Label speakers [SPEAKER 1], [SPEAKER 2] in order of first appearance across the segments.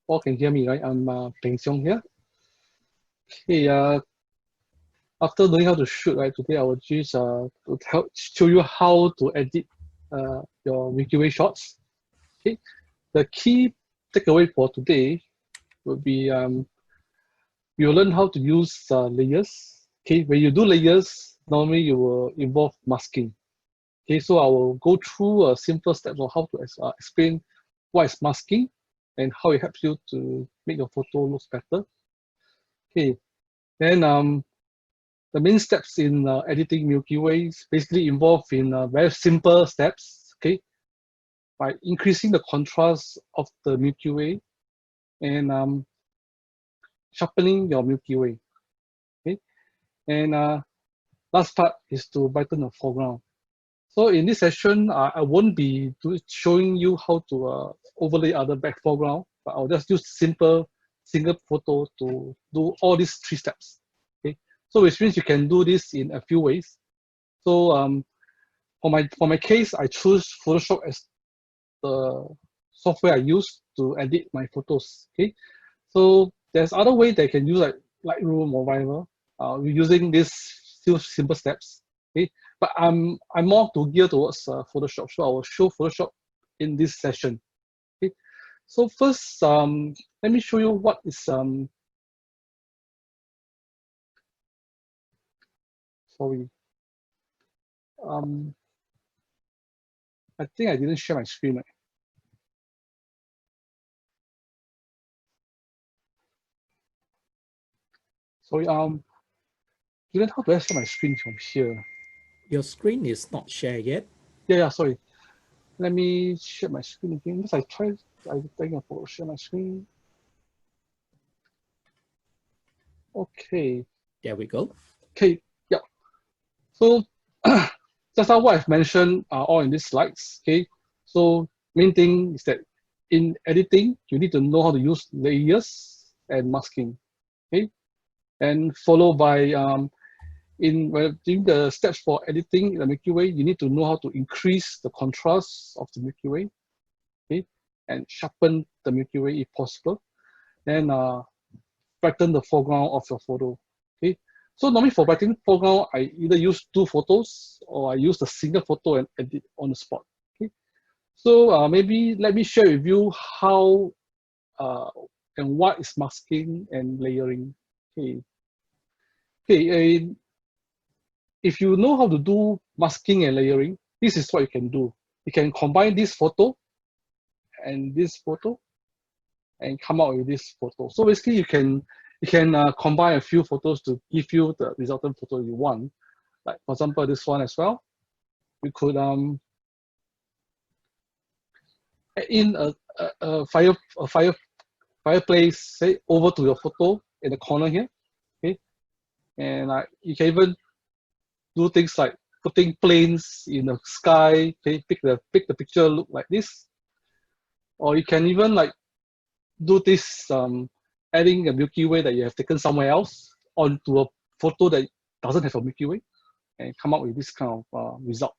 [SPEAKER 1] all can hear me, right? I'm Peng Xiong here. Okay, after knowing how to shoot, right, today I will just to help show you how to edit your Milky Way shots. Okay, the key takeaway for today will be you'll learn how to use layers. Okay, when you do layers, normally you will involve masking. Okay, so I will go through a simple steps on how to explain what is masking and how it helps you to make your photo look better. Okay, then the main steps in editing Milky Way is basically involved in very simple steps. Okay, by increasing the contrast of the Milky Way and sharpening your Milky Way. Okay, and last part is to brighten the foreground. So in this session, I won't be showing you how to overlay other back foreground, but I'll just use simple single photo to do all these three steps. Okay, so which means you can do this in a few ways. So for my case, I choose Photoshop as the software I use to edit my photos. Okay, so there's other way that you can use like Lightroom or whatever. We're using these still simple steps. Okay, but I'm more to gear towards Photoshop, so I will show Photoshop in this session. Okay, so first let me show you what is sorry I think I didn't share my screen. Right? Sorry, Julian, how do I share my screen from here?
[SPEAKER 2] Your screen is not shared yet.
[SPEAKER 1] Yeah, sorry. Let me share my screen again. Because I think I will share my screen. Okay.
[SPEAKER 2] There we go.
[SPEAKER 1] Okay, yeah. So just now what I've mentioned are all in these slides. Okay. So main thing is that in editing, you need to know how to use layers and masking. Okay. And followed by doing the steps for editing the Milky Way, you need to know how to increase the contrast of the Milky Way, okay, and sharpen the Milky Way if possible. Then brighten the foreground of your photo. Okay, so normally for brightening foreground, I either use two photos or I use the single photo and edit on the spot. Okay, so maybe let me share with you how and what is masking and layering. Okay, okay. If you know how to do masking and layering, this is what you can do. You can combine this photo and this photo and come out with this photo. So basically you can combine a few photos to give you the resultant photo you want. Like for example, this one as well. We could add in a fireplace, say, over to your photo in the corner here. Okay, and you can even do things like putting planes in the sky. Okay, pick the picture look like this, or you can even like do this adding a Milky Way that you have taken somewhere else onto a photo that doesn't have a Milky Way and come up with this kind of result.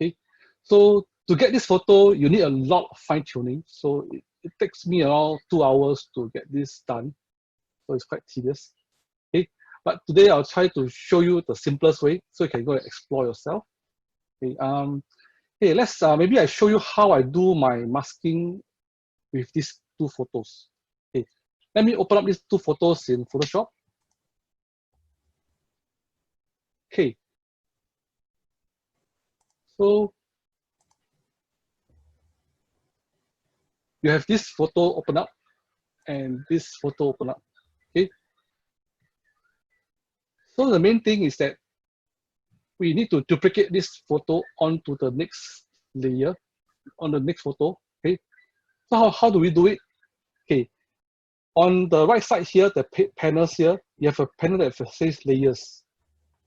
[SPEAKER 1] Okay, so to get this photo, you need a lot of fine tuning. So it takes me around 2 hours to get this done. So it's quite tedious. Okay, but today I'll try to show you the simplest way so you can go and explore yourself. Okay, hey, let's maybe I show you how I do my masking with these two photos. Okay, let me open up these two photos in Photoshop. Okay, so you have this photo open up and this photo open up. Okay, so the main thing is that we need to duplicate this photo onto the next layer, on the next photo. Okay, so how do we do it? Okay, on the right side here, the panels here, you have a panel that says layers.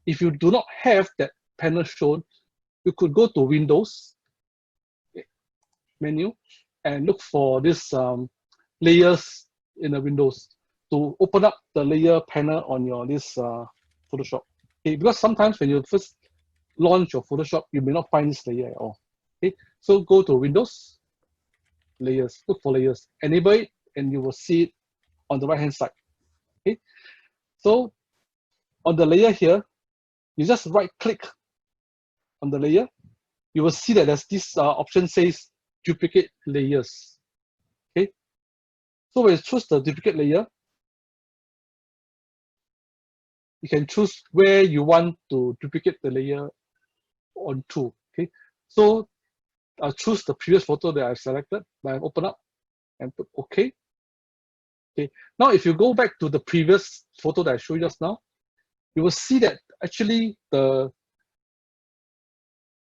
[SPEAKER 1] If you do not have that panel shown, you could go to Windows menu and look for this layers in the Windows to open up the layer panel on your this Photoshop. Okay, because sometimes when you first launch your Photoshop, you may not find this layer at all. Okay, so go to Windows, layers, look for layers, enable it, and you will see it on the right hand side. Okay, so on the layer here, you just right click on the layer. You will see that there's this option says duplicate layers. Okay, so when you choose the duplicate layer, you can choose where you want to duplicate the layer onto. Okay, so I'll choose the previous photo that I've selected, that I've opened up, and put OK. Okay, now if you go back to the previous photo that I showed you just now, you will see that actually the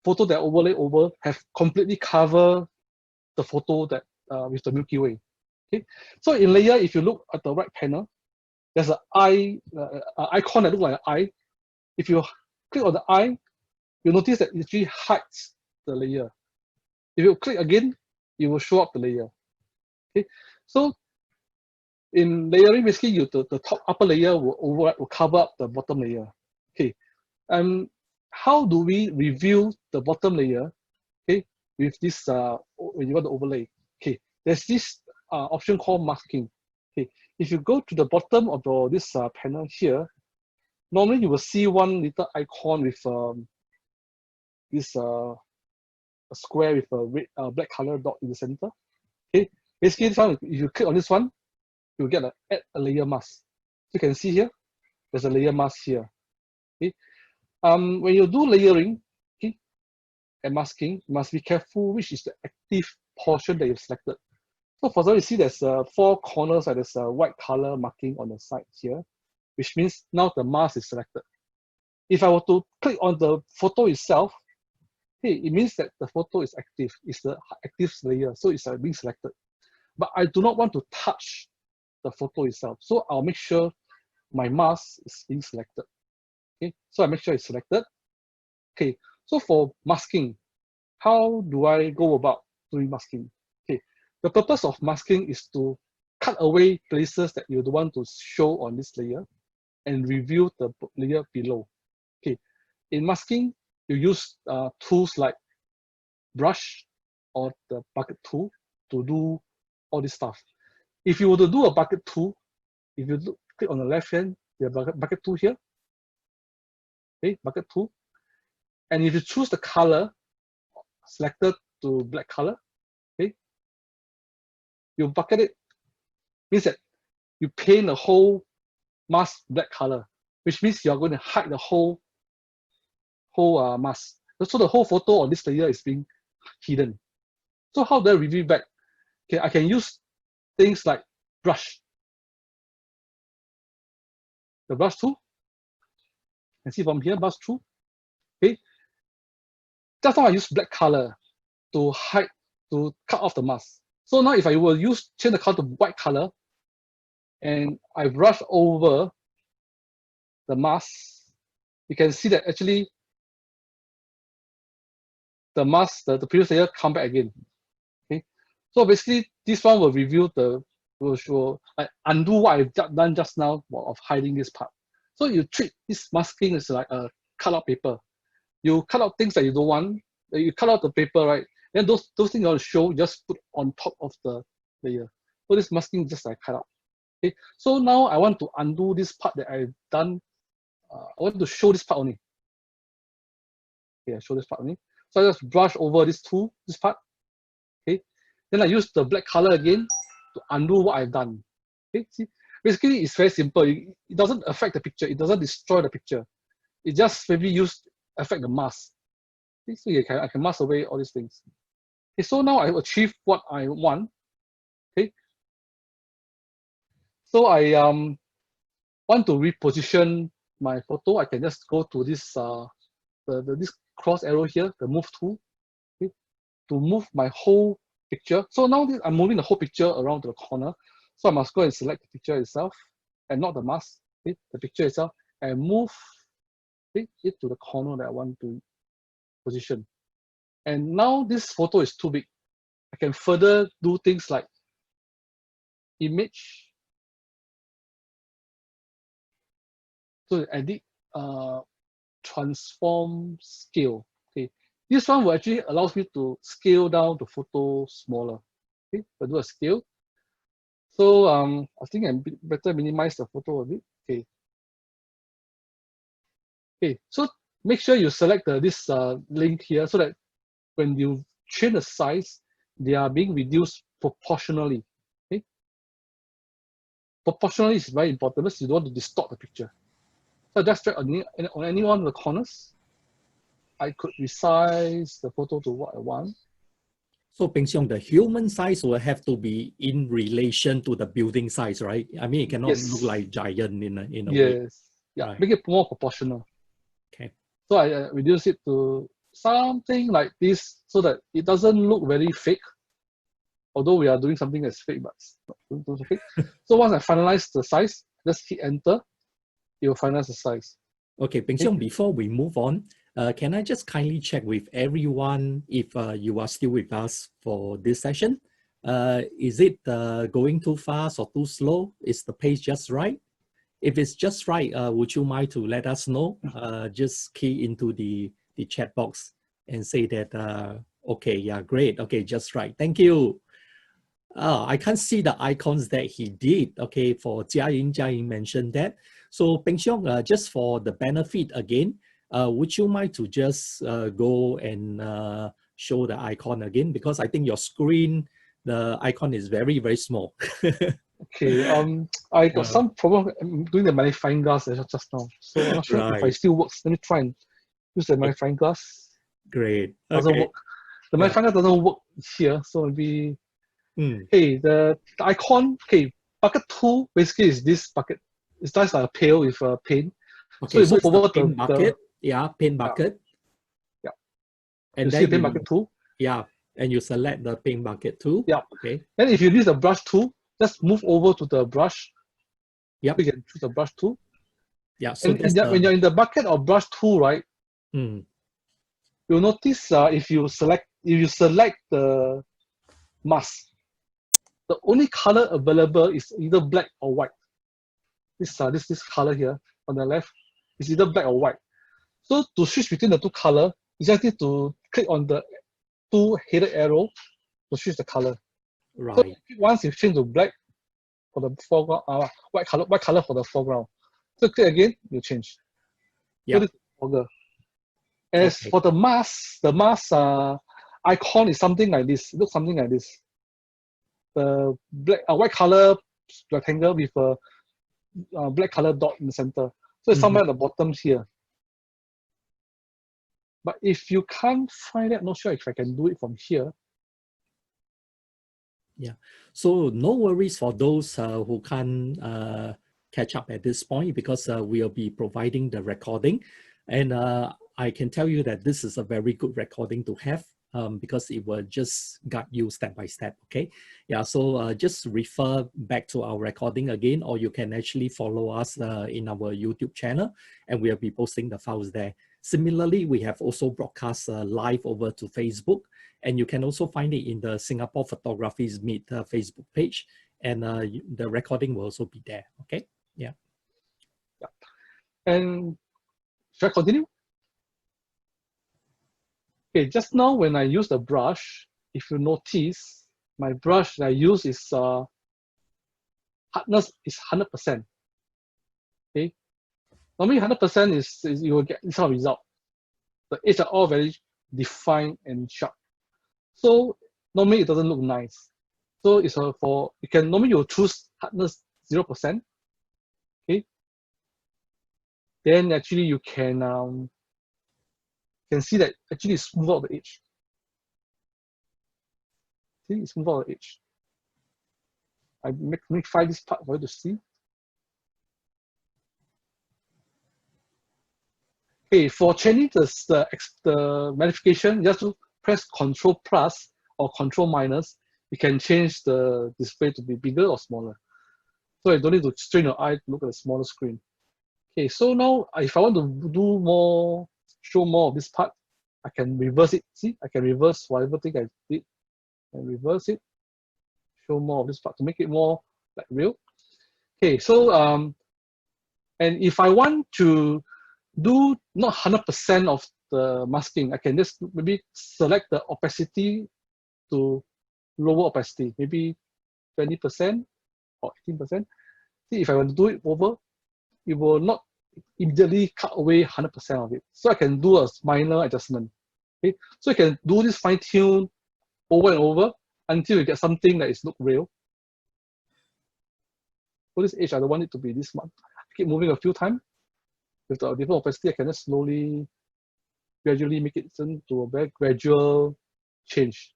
[SPEAKER 1] photo that overlay over have completely covered the photo that with the Milky Way. Okay, so in layer, if you look at the right panel, there's an eye icon that looks like an eye. If you click on the eye, you'll notice that it actually hides the layer. If you click again, it will show up the layer. Okay, so in layering, basically, the top upper layer will cover up the bottom layer. Okay, and how do we review the bottom layer? Okay, with this when you want to overlay. Okay, there's this option called masking. Okay, if you go to the bottom of this panel here, normally you will see one little icon with this a square with a red black color dot in the center. Okay, basically this one, if you click on this one, you'll get add a layer mask. So you can see here, there's a layer mask here. Okay, when you do layering, okay, and masking, you must be careful which is the active portion that you've selected. So for example, you see there's 4 corners and there's a white color marking on the side here, which means now the mask is selected. If I were to click on the photo itself, hey, it means that the photo is active. It's the active layer, so it's being selected. But I do not want to touch the photo itself, so I'll make sure my mask is being selected. Okay, so I make sure it's selected. Okay, so for masking, how do I go about doing masking? Okay, the purpose of masking is to cut away places that you don't want to show on this layer and reveal the layer below. Okay, in masking, you use tools like brush or the bucket tool to do all this stuff. If you were to do a bucket tool, if you click on the left hand, the bucket tool here, okay, bucket tool, and if you choose the color selected to black color, okay, you bucket it, means that you paint the whole mask black color, which means you're going to hide the whole mask. So the whole photo on this layer is being hidden. So how do I review back? Okay, I can use things like brush. The brush tool. You can see from here, brush tool. Okay. Just now I use black color to hide, to cut off the mask. So now if I will change the color to white color, and I brush over the mask, you can see that actually the mask, the previous layer come back again. Okay. So basically this one will reveal will undo what I've done just now of hiding this part. So you treat this masking as like a cut out paper. You cut out things that you don't want. You cut out the paper, right? Then those things you want to show, just put on top of the layer. So this masking just like cut out. Okay. So now I want to undo this part that I've done. I want to show this part only. Okay, I show this part only. So I just brush over this part. Okay. Then I use the black color again to undo what I've done. Okay. See, basically it's very simple. It doesn't affect the picture. It doesn't destroy the picture. It just maybe affect the mask. Okay, so I can mask away all these things. Okay, so now I've achieved what I want. Okay. So I want to reposition my photo. I can just go to this this cross arrow here, the move tool, okay, to move my whole picture. So now I'm moving the whole picture around to the corner. So I must go and select the picture itself and not the mask, okay, the picture itself, and move it to the corner that I want to position. And now this photo is too big. I can further do things like image. So edit, transform, scale. Okay, this one will actually allows me to scale down the photo smaller. Okay, I do a scale. So I think I better minimize the photo a bit. Okay. Okay. So make sure you select this link here so that when you change the size, they are being reduced proportionally. Okay. Proportionally is very important because you don't want to distort the picture. So I just drag on any one of the corners. I could resize the photo to what I want.
[SPEAKER 2] So Peng Xiong, the human size will have to be in relation to the building size, right? I mean, it cannot look
[SPEAKER 1] Yes.
[SPEAKER 2] like giant in a way.
[SPEAKER 1] Yes. Yeah.
[SPEAKER 2] Right.
[SPEAKER 1] Make it more proportional.
[SPEAKER 2] Okay.
[SPEAKER 1] So I reduce it to something like this so that it doesn't look very fake. Although we are doing something that's fake, but it's not so fake. So once I finalize the size, just hit enter. It will finalize the size.
[SPEAKER 2] Okay, Peng Xiong, before we move on, can I just kindly check with everyone if you are still with us for this session? Is it going too fast or too slow? Is the pace just right? If it's just right, would you mind to let us know? Just key into the chat box and say that, okay, yeah, great. Okay, just right. Thank you. I can't see the icons that he did. Okay, for Jiaying mentioned that. So Peng Xiong, just for the benefit again, would you mind to just go and show the icon again? Because I think your screen, the icon is very, very small.
[SPEAKER 1] Okay, I got some problem doing the magnifying glass just now. So I'm not sure if it still works. Let me try and use the magnifying glass.
[SPEAKER 2] Great.
[SPEAKER 1] Doesn't
[SPEAKER 2] Okay.
[SPEAKER 1] work. The magnifying glass doesn't work here. So maybe, hey, the icon, okay, bucket 2 basically is this bucket. It's just like a pail with a paint.
[SPEAKER 2] Okay,
[SPEAKER 1] so you move over
[SPEAKER 2] the paint bucket. Yeah, paint bucket.
[SPEAKER 1] Yeah.
[SPEAKER 2] And
[SPEAKER 1] you
[SPEAKER 2] then
[SPEAKER 1] see the paint bucket tool.
[SPEAKER 2] Yeah, and you select the paint bucket tool.
[SPEAKER 1] Yeah.
[SPEAKER 2] Okay.
[SPEAKER 1] Then if you use the brush tool, just move over to the brush.
[SPEAKER 2] Yep.
[SPEAKER 1] We can choose the brush tool.
[SPEAKER 2] Yeah. So
[SPEAKER 1] when you're in the bucket or brush tool, right? You'll notice if you select the mask, the only color available is either black or white. This color here on the left is either black or white. So to switch between the two color, you just need to click on the two headed arrow to switch the color.
[SPEAKER 2] Right.
[SPEAKER 1] So once you change to black for the foreground, white color for the foreground. So click again, you change.
[SPEAKER 2] Yeah.
[SPEAKER 1] So this is as for the mask icon is something like this. It looks something like this. The white color rectangle with a black color dot in the center. So it's somewhere at the bottom here. But if you can't find it, I'm not sure if I can do it from here.
[SPEAKER 2] Yeah. So no worries for those who can't catch up at this point, because we'll be providing the recording. And I can tell you that this is a very good recording to have, because it will just guide you step by step. Okay. Yeah. So just refer back to our recording again, or you can actually follow us in our YouTube channel, and we'll be posting the files there. Similarly, we have also broadcast live over to Facebook, and you can also find it in the Singapore Photography's Meet Facebook page, and the recording will also be there. Okay. Yeah.
[SPEAKER 1] Yeah. And should I continue? Okay, just now when I use the brush, if you notice, my brush that I use is hardness is 100%. Okay, normally 100% is you will get this kind of result. The edges are all very defined and sharp. So normally it doesn't look nice. So it's you can normally you choose hardness 0%. Okay, then actually you can see that actually it's smooth out the edge. See, it's smooth out the edge. I magnify this part for you to see. Okay, for changing the magnification, just to press Control plus or Control minus, you can change the display to be bigger or smaller. So you don't need to strain your eye to look at the smaller screen. Okay, so now if I want to show more of this part, I can reverse it. See, I can reverse whatever thing I did and reverse it. Show more of this part to make it more like real. Okay, so and if I want to do not 100% of the masking, I can just maybe select the opacity to lower opacity, maybe 20%. or 18%. See, if I want to do it over, it will not immediately cut away 100% of it. So I can do a minor adjustment. Okay, so you can do this fine tune over and over until you get something that is look real. For this age, I don't want it to be this much. Keep moving a few times. With the different opacity, I can just slowly, gradually make it into a very gradual change.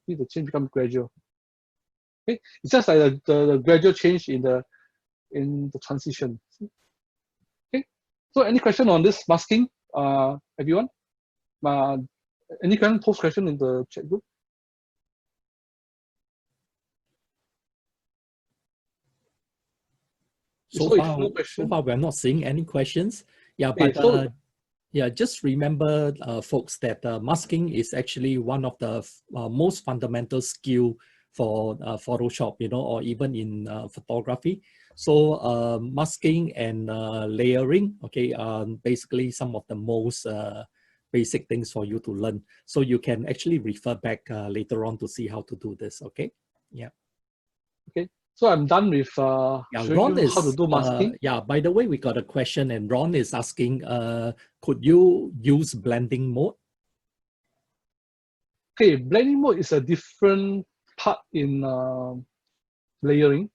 [SPEAKER 1] See, the change becomes gradual. Okay, it's just like the gradual change in the transition. Okay, so any question on this masking, everyone? Any kind of post question in the chat group?
[SPEAKER 2] So
[SPEAKER 1] so
[SPEAKER 2] far,
[SPEAKER 1] no question,
[SPEAKER 2] we're not seeing any questions. Yeah,
[SPEAKER 1] okay,
[SPEAKER 2] but
[SPEAKER 1] so
[SPEAKER 2] yeah, just remember, folks, that masking is actually one of the most fundamental skill for Photoshop, you know, or even in photography. So masking and layering, okay, are basically some of the most basic things for you to learn. So you can actually refer back later on to see how to do this, okay? Yeah.
[SPEAKER 1] okay, so I'm done with
[SPEAKER 2] Yeah,
[SPEAKER 1] showing
[SPEAKER 2] Ron
[SPEAKER 1] you how to
[SPEAKER 2] is,
[SPEAKER 1] do masking.
[SPEAKER 2] yeah, by the way, we got a question and Ron is asking, could you use blending mode?
[SPEAKER 1] Okay, blending mode is a different part in layering.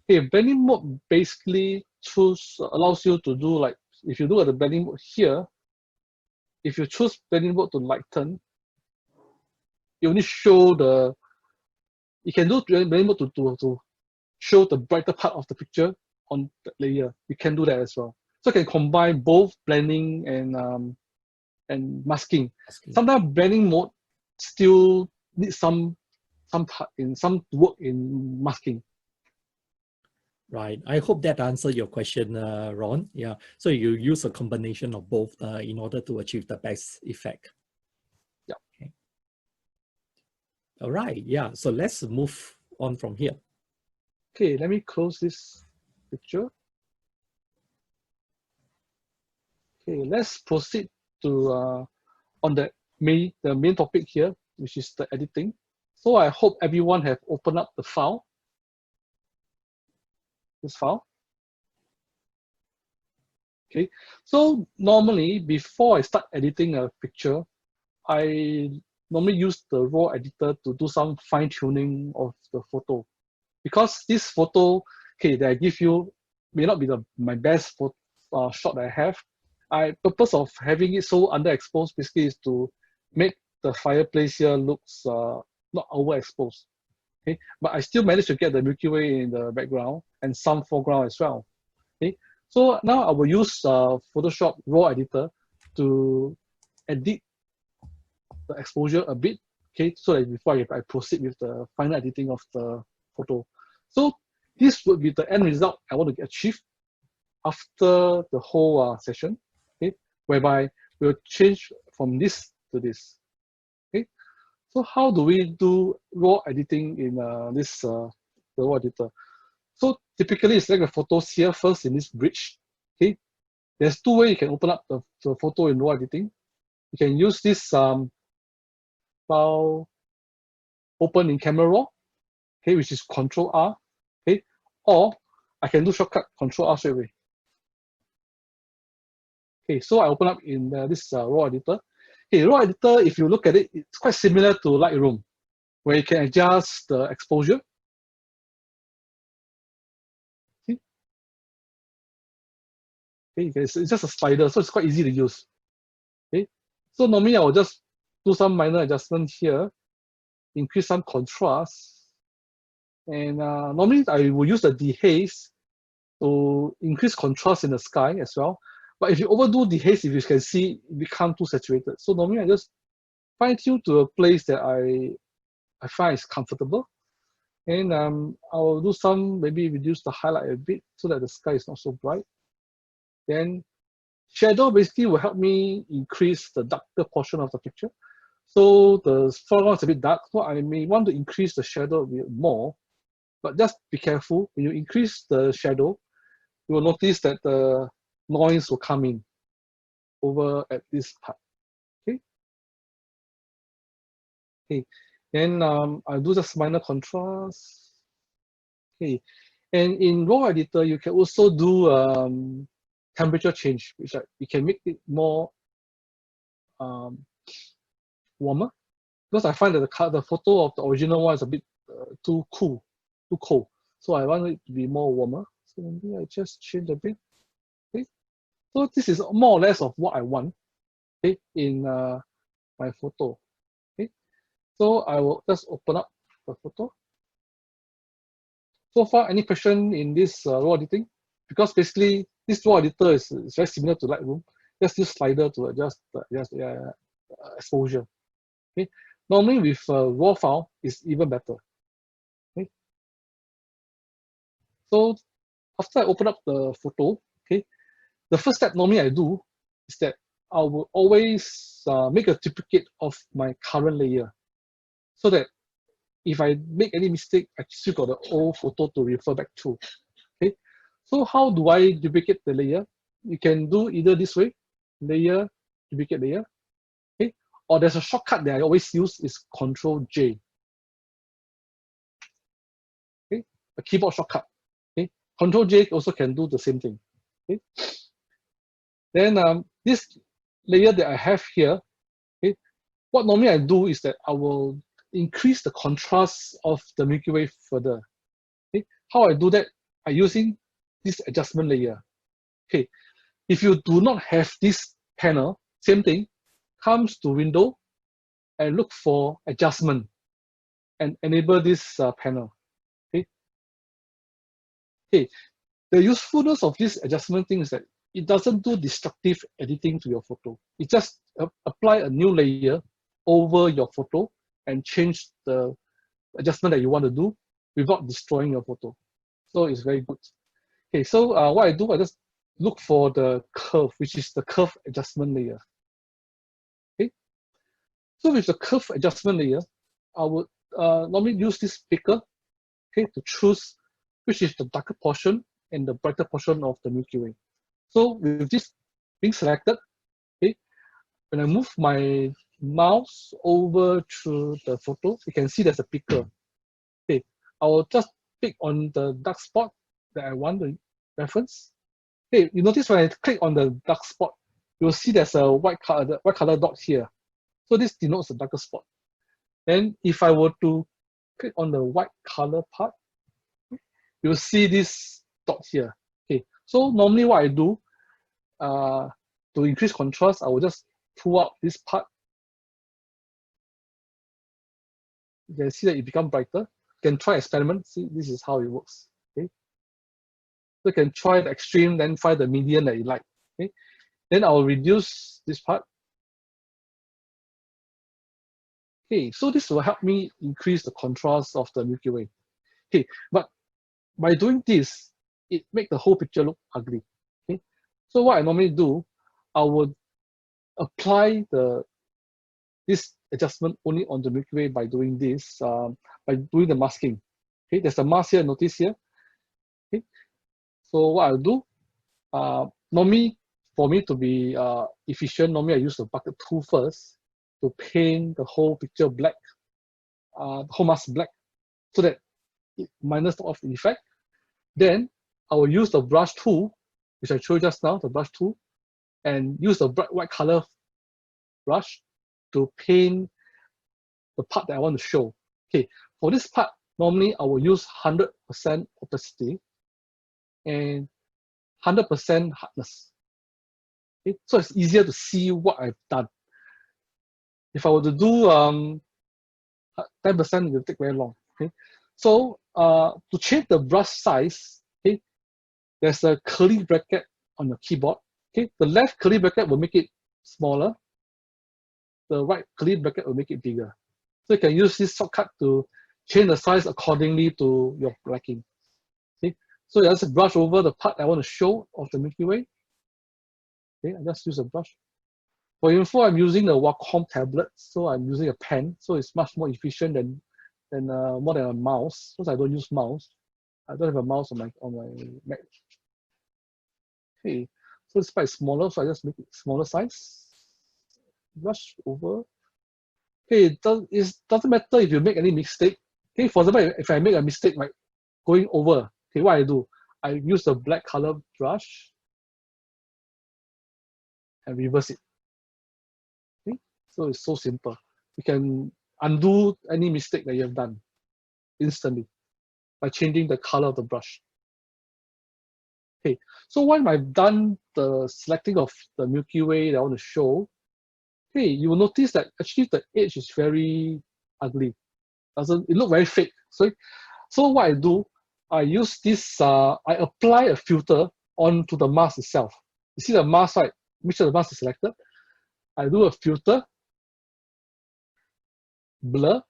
[SPEAKER 1] Okay, blending mode basically allows you to do, like, if you look at the blending mode here, if you choose blending mode to lighten, you only show the, you can do blending mode to show the brighter part of the picture on the layer. You can do that as well. So you can combine both blending and masking.
[SPEAKER 2] Asking.
[SPEAKER 1] Sometimes blending mode still needs some part in some work in masking.
[SPEAKER 2] Right. I hope that answered your question, Ron. Yeah. So you use a combination of both in order to achieve the best effect.
[SPEAKER 1] Yeah.
[SPEAKER 2] Okay. All right. Yeah. So let's move on from here.
[SPEAKER 1] Okay, let me close this picture. Okay, let's proceed to on the main topic here, which is the editing. So I hope everyone have opened up the file. This file. Okay, so normally before I start editing a picture, I normally use the raw editor to do some fine tuning of the photo, because this photo, okay, that I give you may not be my best shot that I have. Purpose of having it so underexposed basically is to make the fireplace here looks not overexposed. Okay, but I still managed to get the Milky Way in the background and some foreground as well. Okay, so now I will use Photoshop raw editor to edit the exposure a bit. Okay, so that before I proceed with the final editing of the photo. So this would be the end result I want to achieve after the whole session. Okay, whereby we'll change from this to this. Okay, so how do we do raw editing in the raw editor? So typically, select the photos here first in this bridge. Okay, there's two ways you can open up the photo in raw editing. You can use this file open in camera raw, okay, which is Control R, okay, or I can do shortcut Control R straight away. Okay, so I open up in this raw editor. Okay, raw editor, if you look at it, it's quite similar to Lightroom, where you can adjust the exposure. See? Okay, it's just a slider, so it's quite easy to use. Okay, so normally I will just do some minor adjustment here, increase some contrast, and normally I will use the dehaze to increase contrast in the sky as well. But if you overdo dehaze, if you can see, it becomes too saturated. So normally I just fine tune to a place that I find is comfortable. And I'll do some, maybe reduce the highlight a bit so that the sky is not so bright. Then shadow basically will help me increase the darker portion of the picture. So the foreground is a bit dark, so I may want to increase the shadow a bit more. But just be careful, when you increase the shadow, you will notice that the noise will come in over at this part. Okay. Okay. Then I'll do just minor contrast. Okay. And in raw editor, you can also do temperature change, which you can make it more warmer. Because I find that the photo of the original one is a bit too cool, too cold. So I want it to be more warmer. So maybe I just change a bit. Okay. So this is more or less of what I want. Okay, in my photo. Okay. So I will just open up the photo. So far, any question in this raw editing? Because basically, this raw editor is very similar to Lightroom. Just use slider to adjust the exposure. Okay. Normally with raw file is even better. Okay. So after I open up the photo, okay, the first step normally I do is that I will always make a duplicate of my current layer, so that if I make any mistake, I still got the old photo to refer back to. Okay, so how do I duplicate the layer? You can do either this way, layer, duplicate layer, okay, or there's a shortcut that I always use is Control J. Okay, a keyboard shortcut. Okay, Control J also can do the same thing. Okay, then this layer that I have here, okay, what normally I do is that I will increase the contrast of the Milky Way further. Okay, how I do that? I using this adjustment layer. Okay, if you do not have this panel, same thing, comes to window and look for adjustment and enable this panel. Okay. Okay, the usefulness of this adjustment thing is that it doesn't do destructive editing to your photo. It just apply a new layer over your photo and change the adjustment that you want to do without destroying your photo. So it's very good. Okay, so what I do, I just look for the curve, which is the curve adjustment layer. Okay, so with the curve adjustment layer, I would normally use this picker, okay, to choose which is the darker portion and the brighter portion of the Milky Way. So with this being selected, okay, when I move my mouse over to the photo, you can see there's a picker. Okay, I will just pick on the dark spot that I want to reference. Okay, you notice when I click on the dark spot, you'll see there's a white color dot here. So this denotes the darker spot. Then if I were to click on the white color part, you'll see this dot here. Okay, so normally what I do to increase contrast, I will just pull out this part. You can see that it becomes brighter. You can try experiment. See, this is how it works. Okay, so you can try the extreme, then find the median that you like. Okay, then I'll reduce this part. Okay, so this will help me increase the contrast of the Milky Way. Okay, but by doing this, it makes the whole picture look ugly. Okay, so what I normally do, I would apply this adjustment only on the Milky Way by doing this, by doing the masking. Okay, there's a mask here, notice here. Okay, so what I'll do, normally for me to be efficient, normally I use the bucket tool first to paint the whole picture black, the whole mask black, so that it minus off the effect. Then I will use the brush tool, which I showed just now, the brush tool, and use the bright white color brush to paint the part that I want to show. Okay, for this part, normally I will use 100% opacity and 100% hardness. Okay, so it's easier to see what I've done. If I were to do 10%, it will take very long. Okay, so to change the brush size, okay, there's a curly bracket on your keyboard. Okay, the left curly bracket will make it smaller. The right curly bracket will make it bigger. So you can use this shortcut to change the size accordingly to your liking. Okay, so I just brush over the part I want to show of the Milky Way. Okay, I just use a brush. For info, I'm using the Wacom tablet, so I'm using a pen, so it's much more efficient than more than a mouse, because I don't use mouse. I don't have a mouse on my Mac. Okay, so it's quite smaller, so I just make it smaller size. Brush over. Okay, it doesn't matter if you make any mistake. Okay, for example, if I make a mistake like going over, Okay, what I do, I use the black color brush and reverse it. Okay, so it's so simple. You can undo any mistake that you have done instantly by changing the color of the brush. Okay, so when I've done the selecting of the Milky Way that I want to show, hey, you will notice that actually the edge is very ugly. It look very fake. So what I do, I use this, I apply a filter onto the mask itself. You see the mask, right? Make sure the mask is selected. I do a filter, blur,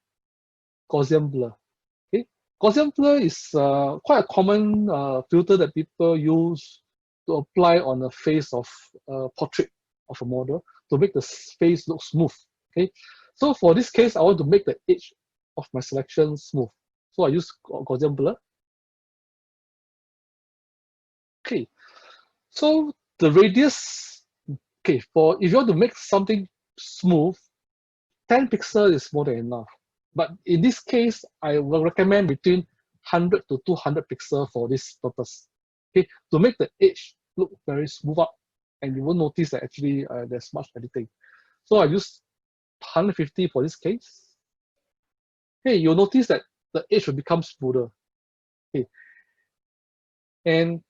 [SPEAKER 1] Gaussian blur. Okay, Gaussian blur is quite a common filter that people use to apply on the face of a portrait of a model to make the face look smooth. Okay, so for this case, I want to make the edge of my selection smooth. So I use Gaussian blur. Okay, so the radius, okay, for if you want to make something smooth, 10 pixels is more than enough. But in this case, I will recommend between 100 to 200 pixels for this purpose. Okay, to make the edge look very smooth up, and you won't notice that actually there's much editing. So I use 150 for this case. Hey, you'll notice that the edge will become smoother. Okay, and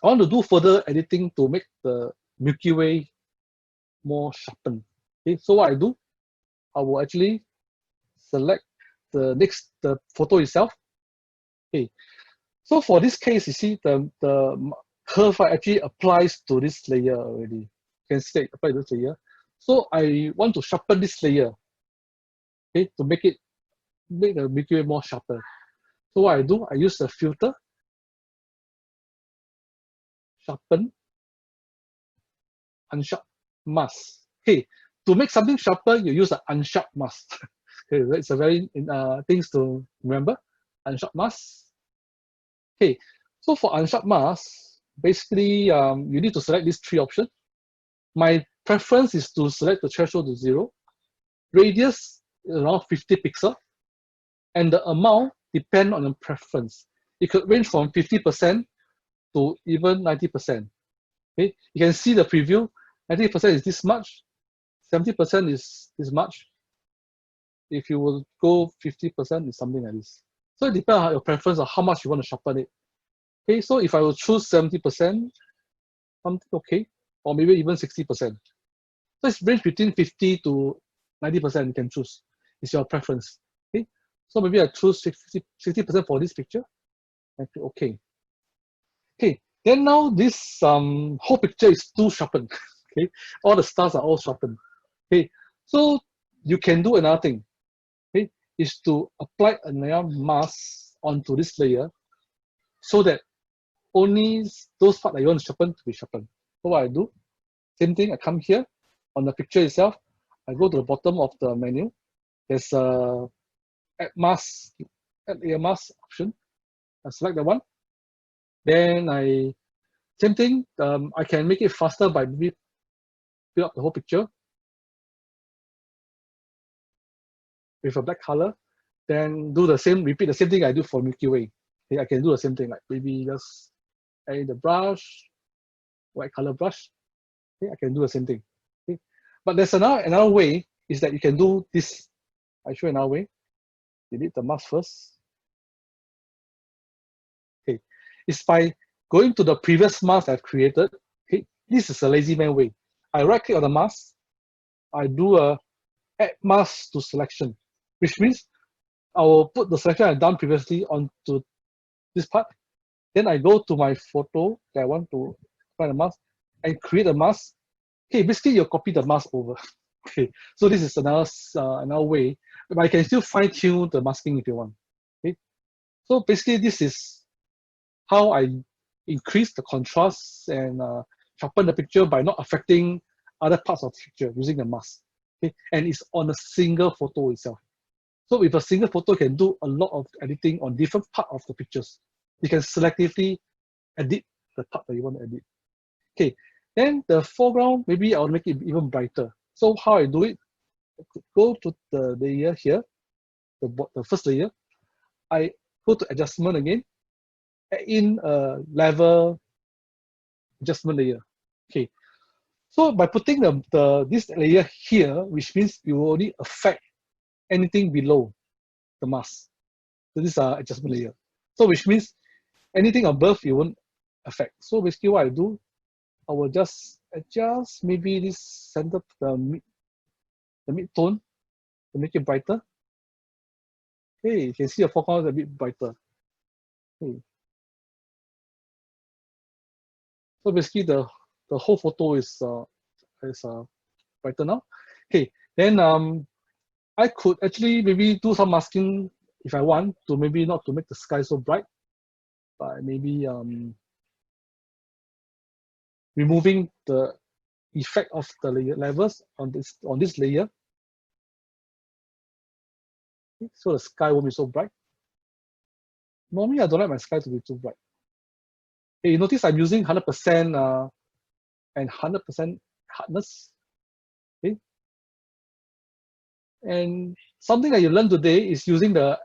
[SPEAKER 1] I want to do further editing to make the Milky Way more sharpened. Okay, so what I do, I will actually select the photo itself. Okay, so for this case, you see the curve actually applies to this layer already. You can see it apply to this layer. So I want to sharpen this layer, okay, to make the Milky Way more sharper. So what I do, I use the filter, sharpen, unsharp mask. Okay, to make something sharper, you use an unsharp mask. Okay, that's a very things to remember. Unsharp mask. Okay, so for unsharp mask, basically you need to select these three options. My preference is to select the threshold to 0, radius around 50 pixels, and the amount depend on your preference. It could range from 50% to even 90%. Okay, you can see the preview. 90% is this much, 70% is this much. If you will go 50%, it's something like this. So it depends on your preference of how much you want to sharpen it. Okay, so if I will choose 70%, something okay, or maybe even 60%. So it's range between 50 to 90% you can choose. It's your preference. Okay, so maybe I choose 60% for this picture. Okay. Okay, then now this whole picture is too sharpened. Okay, all the stars are all sharpened. Okay, so you can do another thing. Okay, is to apply another mask onto this layer so that only those parts that you want to sharpen to be sharpened. So what I do, same thing, I come here on the picture itself, I go to the bottom of the menu, there's a add layer mask option, I select that one, then same thing, I can make it faster by maybe fill up the whole picture with a black color, then repeat the same thing I do for Milky Way. Okay, I can do the same thing, like maybe just add the brush, white color brush. Okay, I can do the same thing. Okay, but there's another way is that you can do this. I show you another way. Delete the mask first. Okay, it's by going to the previous mask I've created. Okay, this is a lazy man way. I right click on the mask. I do a add mask to selection, which means I will put the selection I've done previously onto this part. Then I go to my photo that I want to find a mask and create a mask. Okay, basically you copy the mask over. Okay, so this is another way, but I can still fine tune the masking if you want. Okay, so basically this is how I increase the contrast and sharpen the picture by not affecting other parts of the picture using the mask. Okay, and it's on a single photo itself. So with a single photo, you can do a lot of editing on different part of the pictures. You can selectively edit the part that you want to edit. Okay, then the foreground, maybe I'll make it even brighter. So how I do it, go to the layer here, the first layer. I go to adjustment again. add in a level adjustment layer. Okay, so by putting this layer here, which means you will only affect anything below the mask. So this is our adjustment layer. So which means anything above you won't affect. So basically what I do, I will just adjust maybe this center, the mid-tone to make it brighter. Hey, you can see the foreground is a bit brighter. Hey. So basically the whole photo is brighter now. Okay, then I could actually maybe do some masking if I want to, maybe not to make the sky so bright, but maybe removing the effect of the layer levels on this layer. Okay, so the sky won't be so bright. Normally I don't like my sky to be too bright. Okay, you notice I'm using 100% and 100% hardness. Okay, and something that you learned today is using the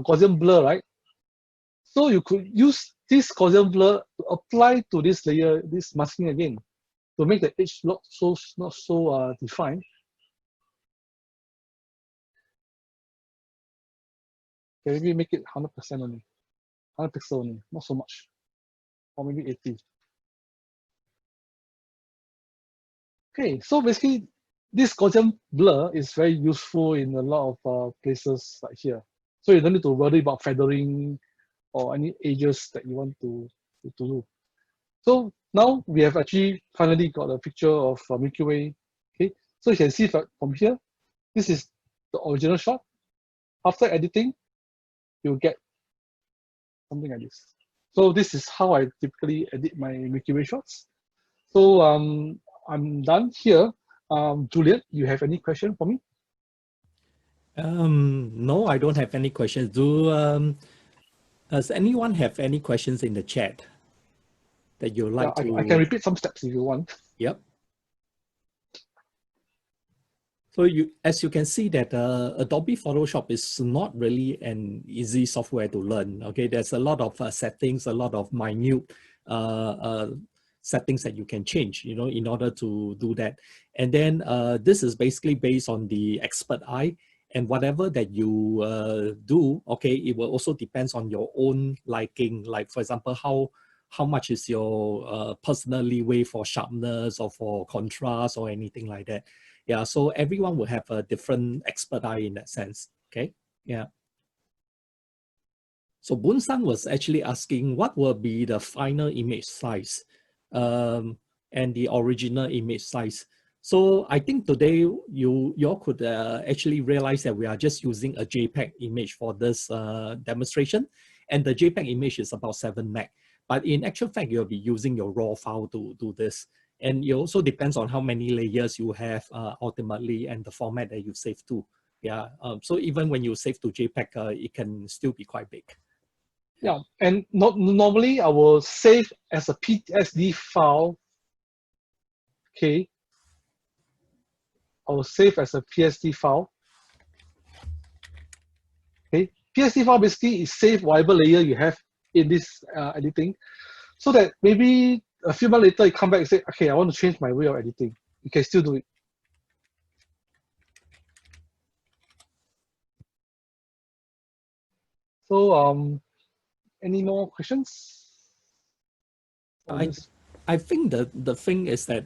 [SPEAKER 1] Gaussian blur, right? So you could use this Gaussian blur to apply to this layer, this masking again, to make the edge look not so defined. Okay, maybe make it 100% only, 100 pixel only, not so much, or maybe 80. Okay, so basically, this Gaussian blur is very useful in a lot of places like here. So you don't need to worry about feathering or any edges that you want to do. So now we have actually finally got a picture of Milky Way. Okay, so you can see from here, this is the original shot. After editing, you'll get something like this. So this is how I typically edit my Milky Way shots. So I'm done here. Juliet, you have any question for me?
[SPEAKER 2] No, I don't have any questions. Does anyone have any questions in the chat that you'd like to?
[SPEAKER 1] I can repeat some steps if you want.
[SPEAKER 2] Yep. So as you can see that Adobe Photoshop is not really an easy software to learn. Okay, there's a lot of settings, a lot of minute settings that you can change, you know, in order to do that. And then this is basically based on the expert eye, and whatever that you do, okay, it will also depends on your own liking. Like for example, how much is your personal leeway for sharpness or for contrast or anything like that. Yeah, so everyone will have a different expert eye in that sense. Okay, yeah. So Boon-san was actually asking what will be the final image size and the original image size. So I think today you all could actually realize that we are just using a JPEG image for this demonstration, and the JPEG image is about 7 meg. But in actual fact, you'll be using your raw file to do this. And it also depends on how many layers you have ultimately and the format that you save to. Yeah, so even when you save to JPEG, it can still be quite big.
[SPEAKER 1] Yeah, and normally I will save as a PSD file. Okay, I will save as a PSD file. Okay, PSD file basically is save whatever layer you have in this editing, so that maybe a few months later you come back and say, okay, I want to change my way of editing. You can still do it. So any more questions?
[SPEAKER 2] I think the thing is that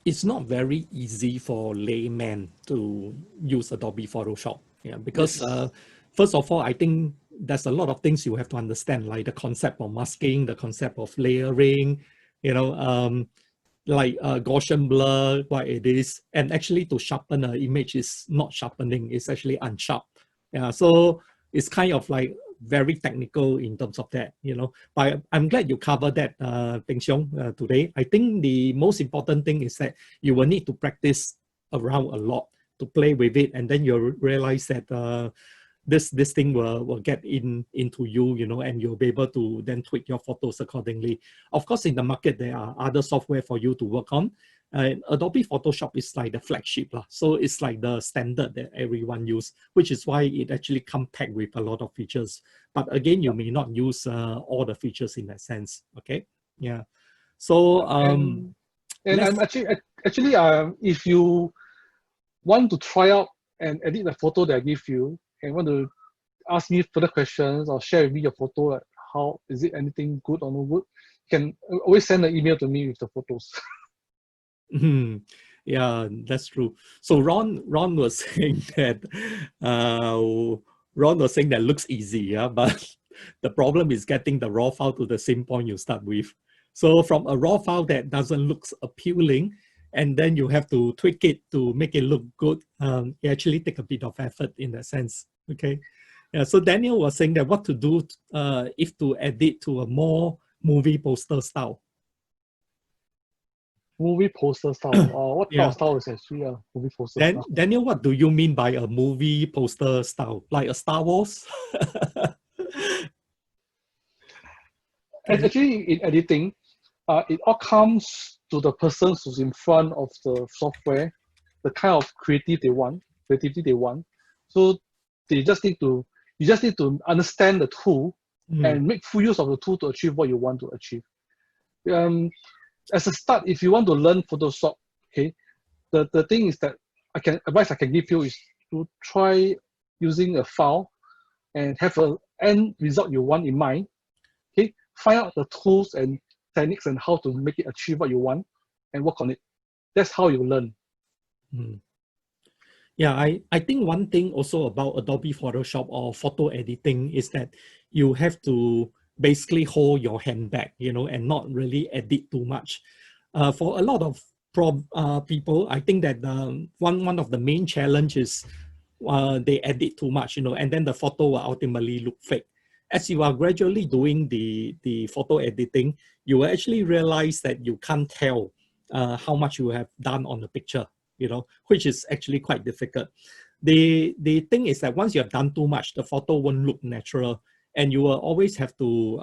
[SPEAKER 2] it's not very easy for laymen to use Adobe Photoshop. Yeah, because yes. First of all, I think there's a lot of things you have to understand, like the concept of masking, the concept of layering, you know, like Gaussian blur, what it is, and actually to sharpen an image is not sharpening, it's actually unsharp. Yeah, so it's kind of like very technical in terms of that, you know. But I'm glad you covered that, Peng Xiong, today. I think the most important thing is that you will need to practice around a lot to play with it, and then you'll realize that this thing will get into you, you know, and you'll be able to then tweak your photos accordingly. Of course, in the market, there are other software for you to work on. Adobe Photoshop is like the flagship. So it's like the standard that everyone use, which is why it actually comes packed with a lot of features. But again, you may not use all the features in that sense. Okay. Yeah. So
[SPEAKER 1] and I'm actually if you want to try out and edit the photo that I give you and want to ask me further questions or share with me your photo, like how is it anything good or no good, you can always send an email to me with the photos.
[SPEAKER 2] Yeah, that's true. So Ron was saying that looks easy, yeah, but the problem is getting the raw file to the same point you start with. So from a raw file that doesn't look appealing, and then you have to tweak it to make it look good, it actually take a bit of effort in that sense. Okay. Yeah, so Daniel was saying that what to do if to edit to a more movie poster style.
[SPEAKER 1] Movie poster style. What kind
[SPEAKER 2] Yeah.
[SPEAKER 1] of style is actually a movie poster style?
[SPEAKER 2] Daniel, what do you mean by a movie poster style? Like a Star Wars?
[SPEAKER 1] Actually, in editing, it all comes to the person who's in front of the software, the kind of creativity they want. So you just need to understand the tool and make full use of the tool to achieve what you want to achieve. As a start, if you want to learn Photoshop, okay, the thing is that advice I can give you is to try using a file and have an end result you want in mind. Okay, find out the tools and techniques and how to make it achieve what you want and work on it. That's how you learn.
[SPEAKER 2] Yeah, I think one thing also about Adobe Photoshop or photo editing is that you have to basically hold your hand back, and not really edit too much. For a lot of people, I think that one of the main challenges they edit too much, and then the photo will ultimately look fake. As you are gradually doing the photo editing, you will actually realize that you can't tell how much you have done on the picture, which is actually quite difficult. The thing is that once you have done too much, the photo won't look natural, and you will always have to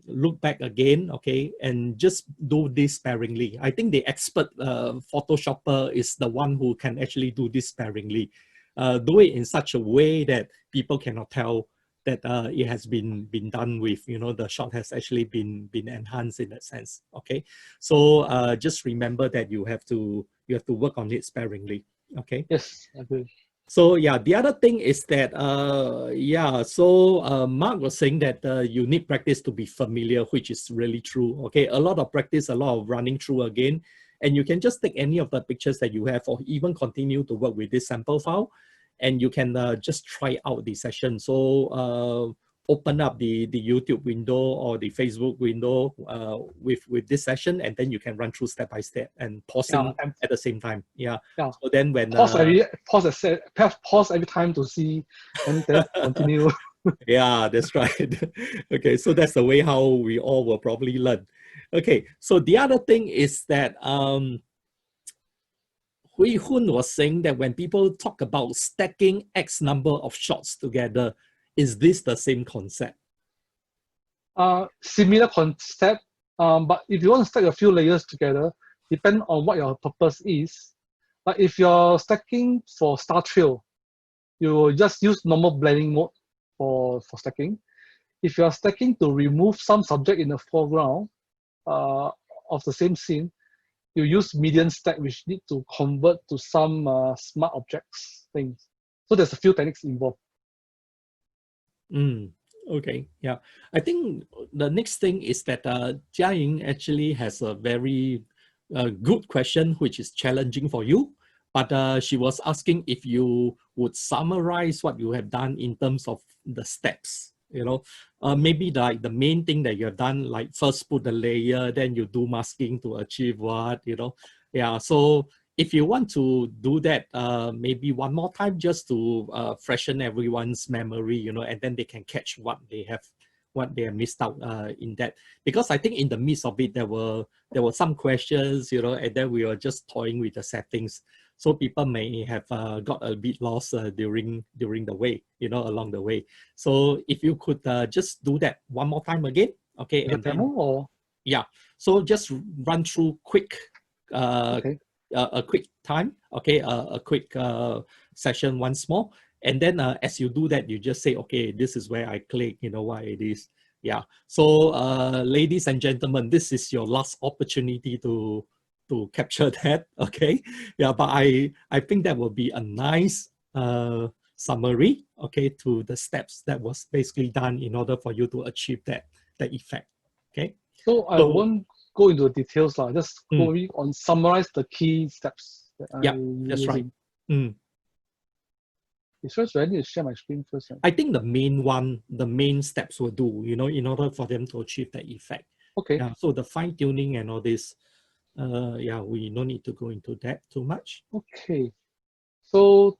[SPEAKER 2] look back again, okay, and just do this sparingly. I think the expert Photoshopper is the one who can actually do this sparingly. Do it in such a way that people cannot tell that it has been done with, the shot has actually been enhanced in that sense. Okay, so just remember that you have to work on it sparingly. Okay.
[SPEAKER 1] Yes, I agree.
[SPEAKER 2] So yeah, the other thing is that Mark was saying that you need practice to be familiar, which is really true. Okay, a lot of practice, a lot of running through again, and you can just take any of the pictures that you have, or even continue to work with this sample file, and you can just try out the session. So open up the YouTube window or the Facebook window with this session, and then you can run through step by step and pausing at the same time. Yeah. So then when
[SPEAKER 1] pause every time to see, and then continue.
[SPEAKER 2] Yeah, that's right. Okay, so that's the way how we all will probably learn. Okay, so the other thing is that Hui Hun was saying that when people talk about stacking X number of shots together, is this the same concept?
[SPEAKER 1] Similar concept, but if you want to stack a few layers together, depend on what your purpose is. But if you're stacking for star trail, you will just use normal blending mode for stacking. If you're stacking to remove some subject in the foreground of the same scene, you use median stack, which need to convert to some smart objects things. So there's a few techniques involved.
[SPEAKER 2] Okay, yeah. I think the next thing is that Jia Ying actually has a very good question, which is challenging for you. But she was asking if you would summarize what you have done in terms of the steps. Maybe like the main thing that you have done, like first put the layer, then you do masking to achieve what, Yeah, so if you want to do that, maybe one more time just to freshen everyone's memory, and then they can catch what they have missed out in that. Because I think in the midst of it, there were some questions, and then we were just toying with the settings. So people may have got a bit lost during the way, along the way. So if you could just do that one more time again, okay?
[SPEAKER 1] The demo or?
[SPEAKER 2] Yeah, so just run through quick.
[SPEAKER 1] Okay.
[SPEAKER 2] a quick time, okay, a quick session once more. And then as you do that, you just say, okay, this is where I click, you know why it is. Yeah. So ladies and gentlemen, this is your last opportunity to capture that, okay? Yeah, but I think that will be a nice summary, okay, to the steps that was basically done in order for you to achieve that effect, okay?
[SPEAKER 1] So I
[SPEAKER 2] So,
[SPEAKER 1] won't go into the details, just
[SPEAKER 2] mm,
[SPEAKER 1] go on summarize the key steps that
[SPEAKER 2] yeah,
[SPEAKER 1] I'm
[SPEAKER 2] that's right.
[SPEAKER 1] using.
[SPEAKER 2] Mm.
[SPEAKER 1] First, I need to share my screen first. Right?
[SPEAKER 2] I think the main steps will do, you know, in order for them to achieve that effect.
[SPEAKER 1] Okay.
[SPEAKER 2] Yeah, so the fine tuning and all this, yeah, we don't need to go into that too much.
[SPEAKER 1] Okay. So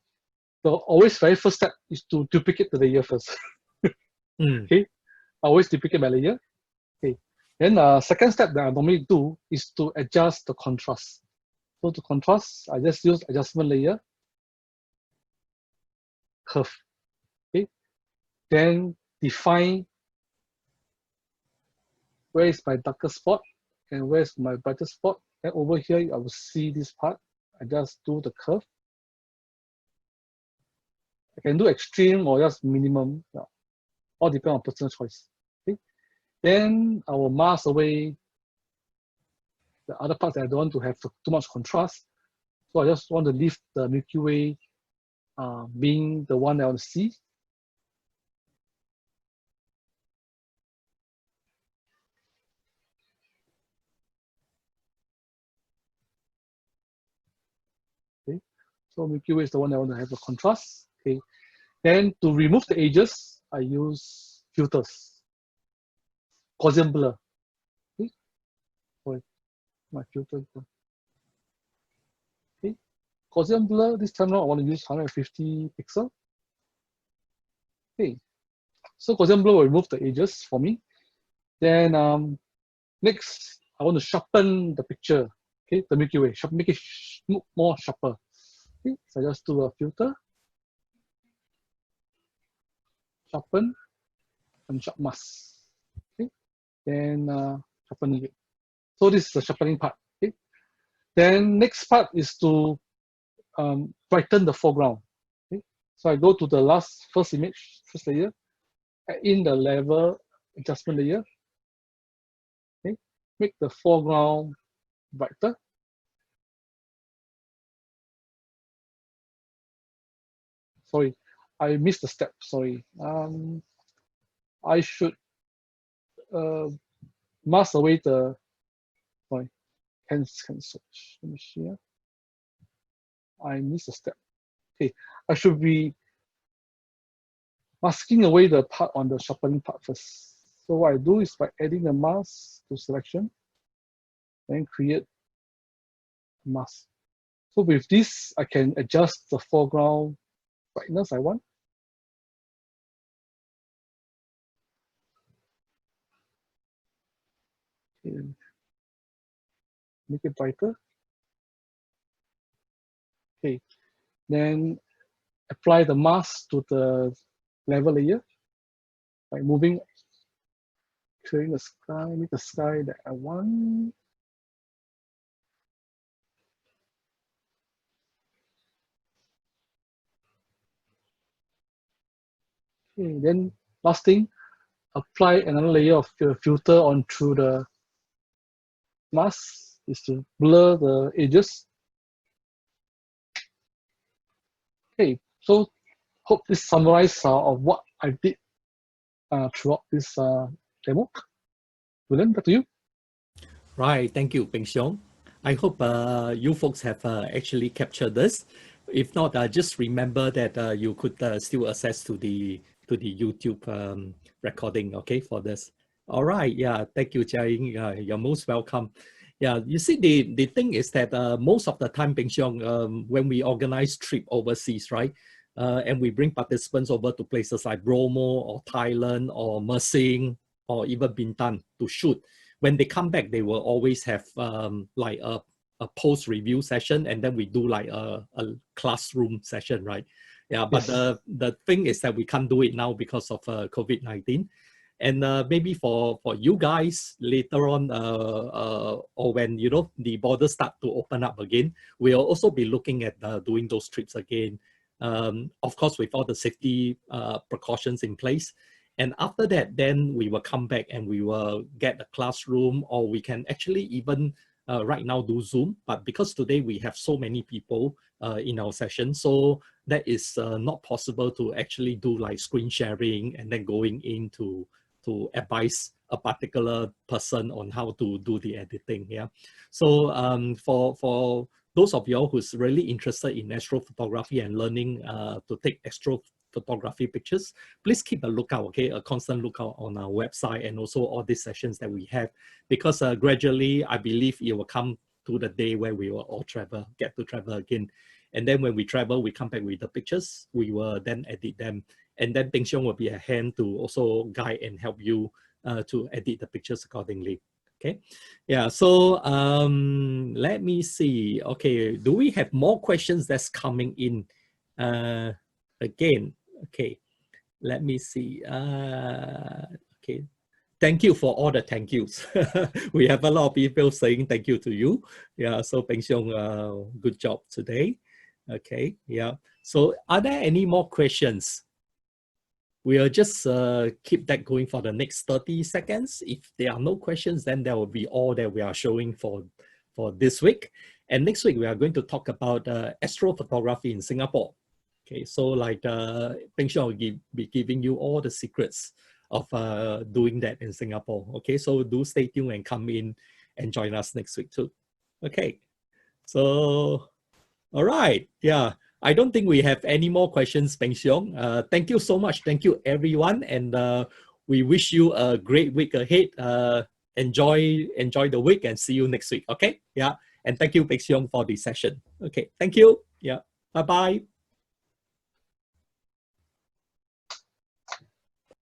[SPEAKER 1] the always very first step is to duplicate the layer first.
[SPEAKER 2] Mm.
[SPEAKER 1] Okay. I always duplicate my layer. Okay. Then second step that I normally do is to adjust the contrast. So to contrast, I just use adjustment layer, curve. Okay. Then define where is my darker spot and where is my brighter spot. Then over here, I will see this part. I just do the curve. I can do extreme or just minimum. Yeah. All depend on personal choice. Okay. Then I will mask away the other parts that I don't want to have too much contrast. So I just want to leave the Milky Way being the one that I want to see. Okay. So Milky Way is the one that I want to have the contrast. Okay. Then to remove the edges, I use filters. Gaussian blur. Okay. Sorry, my filter. Okay. Gaussian blur, this time around I want to use 150 pixel. Okay. So Gaussian blur will remove the edges for me. Then next, I want to sharpen the picture. Okay, the Milky Way, make it more sharper. Okay, so I just do a filter, sharpen, and sharp mask. Okay, then sharpening it. So this is the sharpening part. Okay, then next part is to brighten the foreground. Okay, so I go to the first image, first layer, add in the level adjustment layer. Okay, make the foreground brighter. Sorry, I missed the step. Sorry. I should mask away the. Sorry, can search. Let me see here. I missed a step. Okay, I should be masking away the part on the sharpening part first. So what I do is by adding a mask to selection, then create a mask. So with this, I can adjust the foreground brightness I want. Okay. Make it brighter. Okay, then apply the mask to the level layer by moving, clearing the sky, make the sky that I want. Okay, then last thing, apply another layer of filter on through the mask is to blur the edges. Okay, so hope this summarizes of what I did throughout this demo. William, back to you.
[SPEAKER 2] Right, thank you, Peng Xiong. I hope you folks have actually captured this. If not, just remember that you could still access to the YouTube recording, okay, for this. All right, yeah, thank you, Jia Ying. You're most welcome. Yeah, you see, the thing is that most of the time, Peng Xiong, when we organize trip overseas, right, and we bring participants over to places like Bromo or Thailand or Mersing or even Bintan to shoot, when they come back, they will always have like a post-review session, and then we do like a classroom session, right? Yeah, but
[SPEAKER 1] Yes.
[SPEAKER 2] the thing is that we can't do it now because of COVID-19. And maybe for you guys later on, or when the borders start to open up again, we'll also be looking at doing those trips again. Of course, with all the safety precautions in place. And after that, then we will come back and we will get a classroom, or we can actually even right now do Zoom. But because today we have so many people in our session, so that is not possible to actually do like screen sharing and then going into to advise a particular person on how to do the editing. Yeah. So for those of y'all who's really interested in astrophotography and learning to take astrophotography pictures, please keep a lookout, okay, a constant lookout on our website and also all these sessions that we have, because gradually I believe it will come to the day where we will all get to travel again. And then when we travel, we come back with the pictures, we will then edit them. And then Peng Xiong will be at hand to also guide and help you to edit the pictures accordingly. Okay, yeah, so let me see. Okay, do we have more questions that's coming in again? Okay, let me see. Okay, thank you for all the thank yous. We have a lot of people saying thank you to you. Yeah, so Peng Xiong, good job today. Okay, yeah. So are there any more questions? We'll just keep that going for the next 30 seconds. If there are no questions, then that will be all that we are showing for this week. And next week, we are going to talk about astrophotography in Singapore. Okay, so like Peng Xiong will be giving you all the secrets of doing that in Singapore. Okay, so do stay tuned and come in and join us next week too. Okay, so all right, yeah. I don't think we have any more questions, Peng Xiong. Thank you so much. Thank you, everyone. And we wish you a great week ahead. Enjoy the week and see you next week. Okay. Yeah. And thank you, Peng Xiong, for the session. Okay. Thank you. Yeah. Bye-bye.